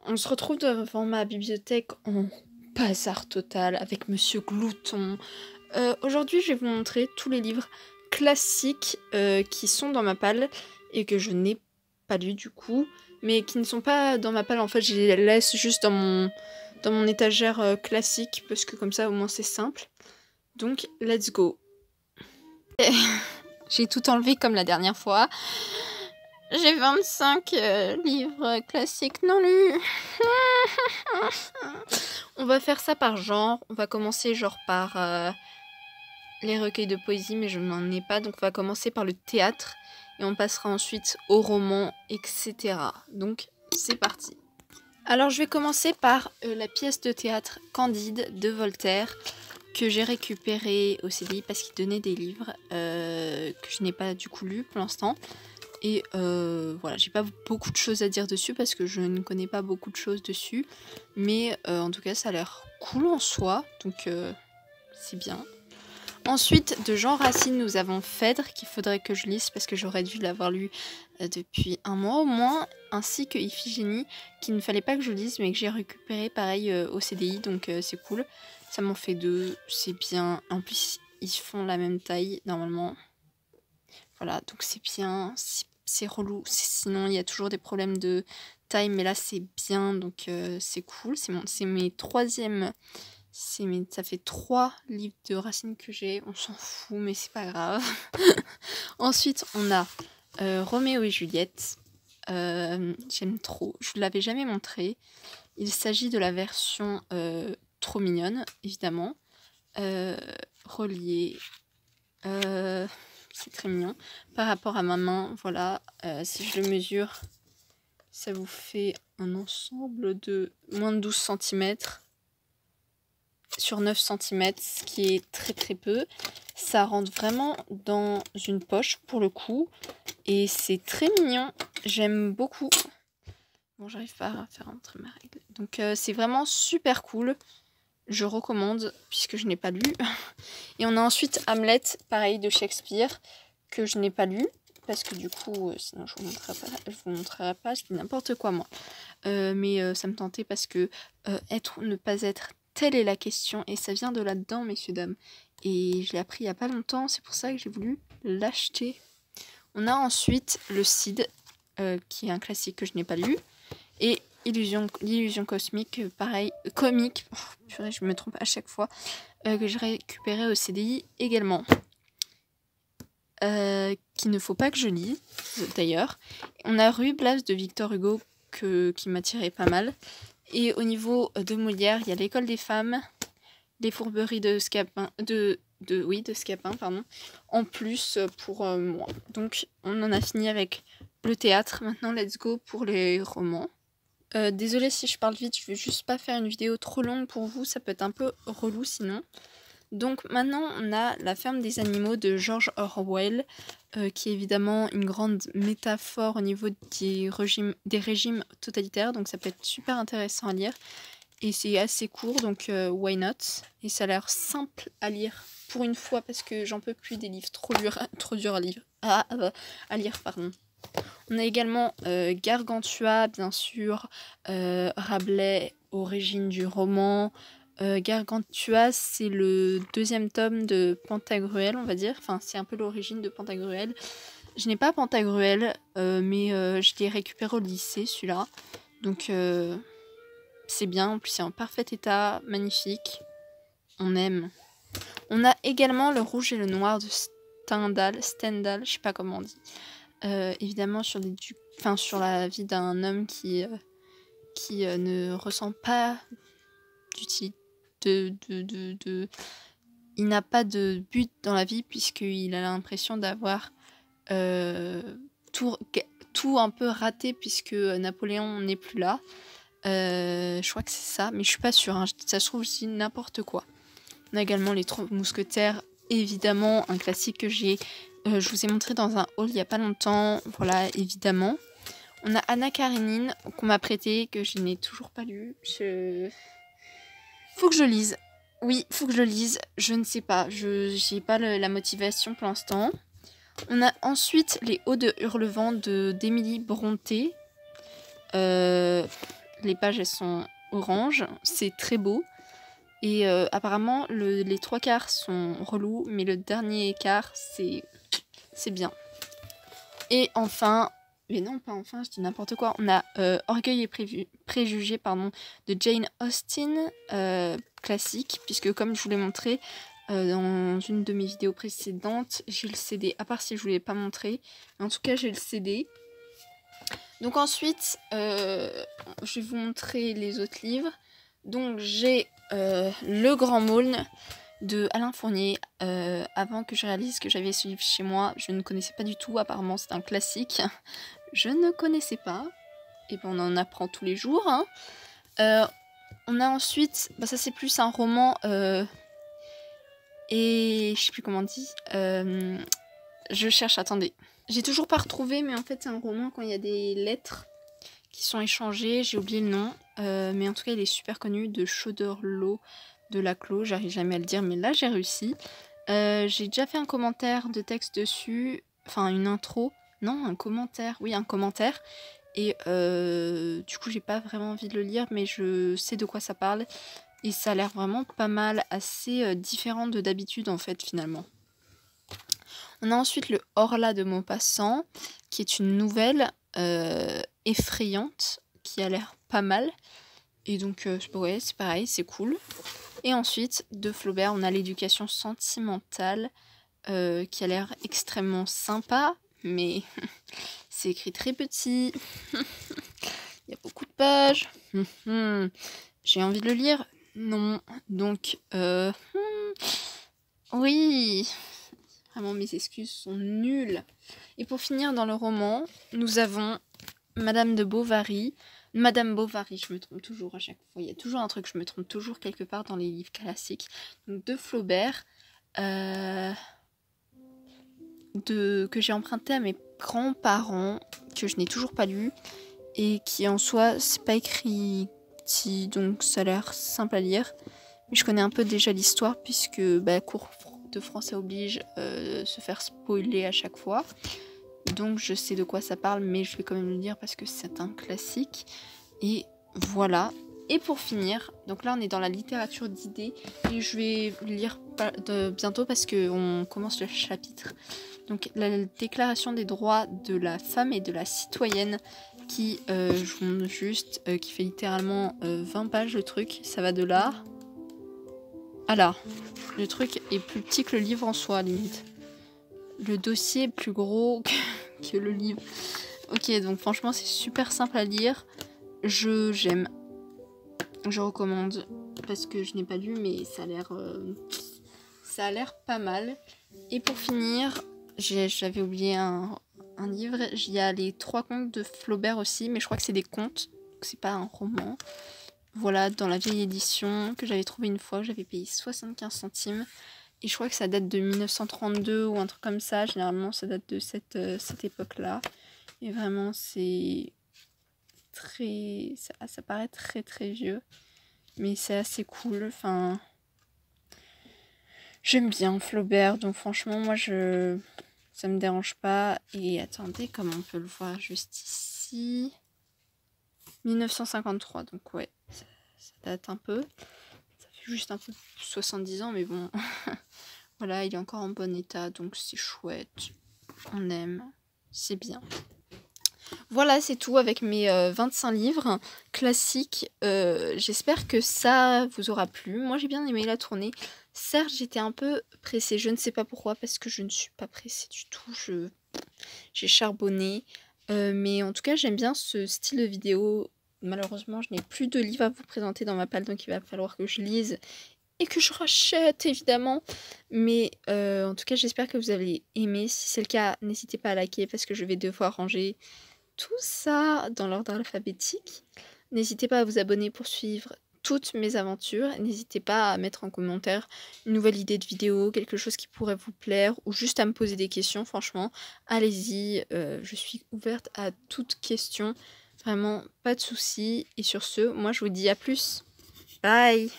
On se retrouve devant ma bibliothèque en bazar total avec Monsieur Glouton. Aujourd'hui, je vais vous montrer tous les livres classiques qui sont dans ma palle et que je n'ai pas lus du coup, mais qui ne sont pas dans ma palle. En fait, je les laisse juste dans mon étagère classique parce que comme ça, au moins, c'est simple. Donc, let's go. J'ai tout enlevé comme la dernière fois. J'ai 25 livres classiques non lus. On va faire ça par genre. On va commencer genre par les recueils de poésie, mais je n'en ai pas. Donc on va commencer par le théâtre. Et on passera ensuite au roman, etc. Donc c'est parti. Alors je vais commencer par la pièce de théâtre Candide de Voltaire, que j'ai récupéré au CDI parce qu'il donnait des livres que je n'ai pas du coup lus pour l'instant. Et voilà, j'ai pas beaucoup de choses à dire dessus parce que je ne connais pas beaucoup de choses dessus. Mais en tout cas, ça a l'air cool en soi, donc c'est bien. Ensuite, de Jean Racine, nous avons Phèdre, qu'il faudrait que je lise parce que j'aurais dû l'avoir lu depuis un mois au moins. Ainsi que Iphigénie, qu'il ne fallait pas que je lise, mais que j'ai récupéré pareil au CDI, donc c'est cool. Ça m'en fait 2, c'est bien. En plus, ils font la même taille normalement. Voilà, donc c'est bien, c'est relou, sinon il y a toujours des problèmes de taille, mais là c'est bien, donc c'est cool, c'est mes troisièmes, ça fait 3 livres de Racine que j'ai, on s'en fout, mais c'est pas grave. Ensuite, on a Roméo et Juliette, j'aime trop, je ne l'avais jamais montré, il s'agit de la version trop mignonne, évidemment, reliée... c'est très mignon. Par rapport à ma main, voilà, si je le mesure, ça vous fait un ensemble de moins de 12 cm sur 9 cm, ce qui est très très peu. Ça rentre vraiment dans une poche pour le coup, et c'est très mignon, j'aime beaucoup. Bon, j'arrive pas à faire entrer ma règle. Donc c'est vraiment super cool. Je recommande puisque je n'ai pas lu. Et on a ensuite Hamlet, pareil de Shakespeare, que je n'ai pas lu. Parce que du coup, sinon je vous montrerai pas, je dis n'importe quoi moi. Mais ça me tentait parce que être ou ne pas être, telle est la question. Et ça vient de là-dedans, messieurs, dames. Et je l'ai appris il n'y a pas longtemps, c'est pour ça que j'ai voulu l'acheter. On a ensuite le Cid, qui est un classique que je n'ai pas lu. Et l'illusion cosmique, pareil, comique, oh, purée, je me trompe à chaque fois, que j'ai récupéré au CDI également. Qu'il ne faut pas que je lise, d'ailleurs. On a Ruy Blas de Victor Hugo, qui m'attirait pas mal. Et au niveau de Molière, il y a L'école des femmes, Les fourberies de Scapin, de Scapin, pardon, en plus pour moi. Donc on en a fini avec le théâtre. Maintenant, let's go pour les romans. Désolée si je parle vite, je veux juste pas faire une vidéo trop longue pour vous, ça peut être un peu relou sinon. Donc maintenant on a La ferme des animaux de George Orwell, qui est évidemment une grande métaphore au niveau des régimes totalitaires, donc ça peut être super intéressant à lire. Et c'est assez court, donc why not. Et ça a l'air simple à lire pour une fois parce que j'en peux plus des livres trop durs à lire, pardon. On a également Gargantua, bien sûr, Rabelais, origine du roman. Gargantua, c'est le 2e tome de Pantagruel, on va dire. Enfin, c'est un peu l'origine de Pantagruel. Je n'ai pas Pantagruel, mais je l'ai récupéré au lycée, celui-là. Donc, c'est bien. En plus, c'est en parfait état, magnifique. On aime. On a également Le Rouge et le Noir de Stendhal, je sais pas comment on dit. Évidemment sur la vie d'un homme qui ne ressent pas d'utilité, il n'a pas de but dans la vie puisqu'il a l'impression d'avoir tout un peu raté puisque Napoléon n'est plus là. Je crois que c'est ça, mais je suis pas sûre, hein. Ça se trouve je dis n'importe quoi. On a également Les 3 mousquetaires, évidemment un classique que je vous ai montré dans un haul il n'y a pas longtemps, voilà, évidemment. On a Anna Karénine, qu'on m'a prêté, que je n'ai toujours pas lu. Faut que je lise. Oui, faut que je lise. Je ne sais pas, j'ai pas la motivation pour l'instant. On a ensuite Les Hauts de Hurlevent d'Émilie Brontë. les pages elles sont orange, c'est très beau. Et apparemment les 3/4 sont relous, mais le dernier quart c'est bien. Et enfin, mais non pas enfin, je dis n'importe quoi, on a Orgueil et Préjugés pardon, de Jane Austen, classique, puisque comme je vous l'ai montré dans une de mes vidéos précédentes, j'ai le CD, à part si je ne vous l'ai pas montré, mais en tout cas j'ai le CD. Donc ensuite, je vais vous montrer les autres livres. Donc j'ai Le Grand Maulne de Alain Fournier. Avant que je réalise que j'avais ce livre chez moi, je ne connaissais pas du tout. Apparemment c'est un classique. Je ne connaissais pas. Et ben on en apprend tous les jours. Hein. On a ensuite, bah ça c'est plus un roman et je sais plus comment on dit. Je cherche, attendez. J'ai toujours pas retrouvé, mais en fait c'est un roman quand il y a des lettres qui sont échangées. J'ai oublié le nom, mais en tout cas il est super connu, de Choderlos de Laclos. J'arrive jamais à le dire, mais là j'ai réussi. J'ai déjà fait un commentaire de texte dessus, enfin une intro, non un commentaire, oui un commentaire. Et du coup j'ai pas vraiment envie de le lire, mais je sais de quoi ça parle. Et ça a l'air vraiment pas mal, assez différent de d'habitude en fait finalement. On a ensuite le Horla de Maupassant, qui est une nouvelle effrayante, qui a l'air pas mal. Et donc, ouais, c'est pareil, c'est cool. Et ensuite, de Flaubert, on a L'éducation sentimentale, qui a l'air extrêmement sympa, mais c'est écrit très petit. Il y a beaucoup de pages. J'ai envie de le lire? Non. Donc, oui... Vraiment, mes excuses sont nulles. Et pour finir dans le roman, nous avons Madame de Bovary. Madame Bovary, je me trompe toujours à chaque fois. Il y a toujours un truc, je me trompe toujours quelque part dans les livres classiques. Donc de Flaubert, que j'ai emprunté à mes grands-parents, que je n'ai toujours pas lu, et qui en soi, c'est pas écrit petit, donc ça a l'air simple à lire. Mais je connais un peu déjà l'histoire, puisque cours de français oblige se faire spoiler à chaque fois. Donc je sais de quoi ça parle, mais je vais quand même le dire parce que c'est un classique. Et voilà. Et pour finir, donc là on est dans la littérature d'idées, et je vais lire bientôt parce qu'on commence le chapitre. Donc la déclaration des droits de la femme et de la citoyenne, qui, je vous montre juste, qui fait littéralement 20 pages le truc. Ça va de là à là. Le truc est plus petit que le livre en soi, limite. Le dossier est plus gros que le livre. Ok, donc franchement, c'est super simple à lire. J'aime. Je recommande. Parce que je n'ai pas lu, mais ça a l'air pas mal. Et pour finir, j'avais oublié un livre. Il y a les 3 contes de Flaubert aussi, mais je crois que c'est des contes. Donc c'est pas un roman. Voilà, dans la vieille édition que j'avais trouvée une fois, j'avais payé 75 centimes. Et je crois que ça date de 1932 ou un truc comme ça. Généralement, ça date de cette époque-là. Et vraiment, c'est très... Ça paraît très très vieux. Mais c'est assez cool. Enfin, j'aime bien Flaubert. Donc franchement, moi, ça me dérange pas. Et attendez, comme on peut le voir juste ici... 1953, donc ouais, ça date un peu. Ça fait juste un peu 70 ans, mais bon. Voilà, il est encore en bon état, donc c'est chouette. On aime, c'est bien. Voilà, c'est tout avec mes 25 livres classiques. J'espère que ça vous aura plu. Moi, j'ai bien aimé la tournée. Certes, j'étais un peu pressée. Je ne sais pas pourquoi, parce que je ne suis pas pressée du tout. J'ai charbonné. Mais en tout cas, j'aime bien ce style de vidéo. Malheureusement, je n'ai plus de livres à vous présenter dans ma palle, donc il va falloir que je lise et que je rachète, évidemment. Mais en tout cas, j'espère que vous avez aimé. Si c'est le cas, n'hésitez pas à liker parce que je vais devoir ranger tout ça dans l'ordre alphabétique. N'hésitez pas à vous abonner pour suivre toutes mes aventures. N'hésitez pas à mettre en commentaire une nouvelle idée de vidéo, quelque chose qui pourrait vous plaire, ou juste à me poser des questions. Franchement, allez-y, je suis ouverte à toutes questions. Vraiment, pas de soucis. Et sur ce, moi je vous dis à plus. Bye!